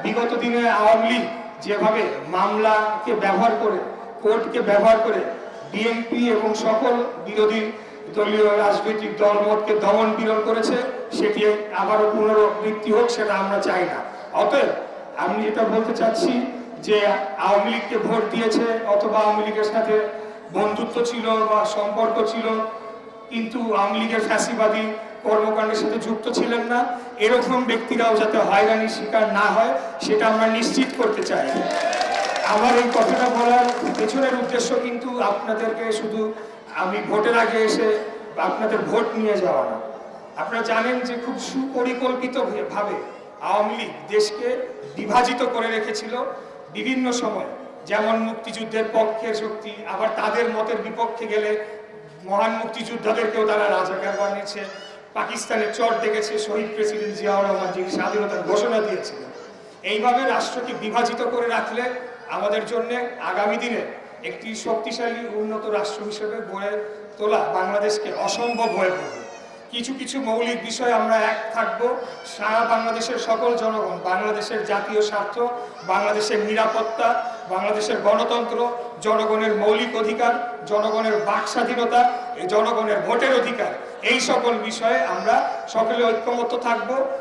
বিগত দিনে আওয়ামী লীগ যেভাবে মামলাকে ব্যবহার করে, কোর্টকে ব্যবহার করে বিএনপি এবং সকল বিরোধী দলীয় রাজনৈতিক দলমতকে দমন পীড়ন করেছে, সেটি আবারও পুনরাবৃত্তি হোক, সেটা আমরা চাই না। অতএব আমি যেটা বলতে চাচ্ছি যে আওয়ামী লীগকে ভোট দিয়েছে অথবা আওয়ামী লীগের সাথে বন্ধুত্ব ছিল বা সম্পর্ক ছিল, কিন্তু আওয়ামী লীগের ফ্যাসিবাদী কর্মকাণ্ডের সাথে যুক্ত ছিলেন না, এরকম ব্যক্তিরাও যাতে হয়রানির শিকার না হয় সেটা আমরা নিশ্চিত করতে চাই। আমার এই কথাটা বলার পেছনের উদ্দেশ্য কিন্তু আপনাদেরকে শুধু আমি ভোটের আগে এসে আপনাদের ভোট নিয়ে যাওয়া না। আপনারা জানেন যে খুব সুপরিকল্পিত ভাবে আওয়ামী লীগ দেশকে বিভাজিত করে রেখেছিল বিভিন্ন সময়, যেমন মুক্তিযুদ্ধের পক্ষের শক্তি, আবার তাদের মতের বিপক্ষে গেলে মহান মুক্তিযোদ্ধাদেরকেও তারা রাজাকার বানিয়েছে, পাকিস্তানের চর দেখেছে শহীদ প্রেসিডেন্ট জিয়াউর রহমান, যিনি স্বাধীনতার ঘোষণা দিয়েছিলেন। এইভাবে রাষ্ট্রকে বিভাজিত করে রাখলে আমাদের জন্য আগামী দিনে একটি শক্তিশালী উন্নত রাষ্ট্র হিসেবে গড়ে তোলা বাংলাদেশকে অসম্ভব হয়ে পড়বে। কিছু কিছু মৌলিক বিষয়ে আমরা এক থাকব। সারা বাংলাদেশের সকল জনগণ বাংলাদেশের জাতীয় স্বার্থ, বাংলাদেশের নিরাপত্তা, বাংলাদেশের গণতন্ত্র, জনগণের মৌলিক অধিকার, জনগণের বাক স্বাধীনতা, জনগণের ভোটের অধিকার, এই সকল বিষয়ে আমরা সকলে ঐক্যমত্য থাকব।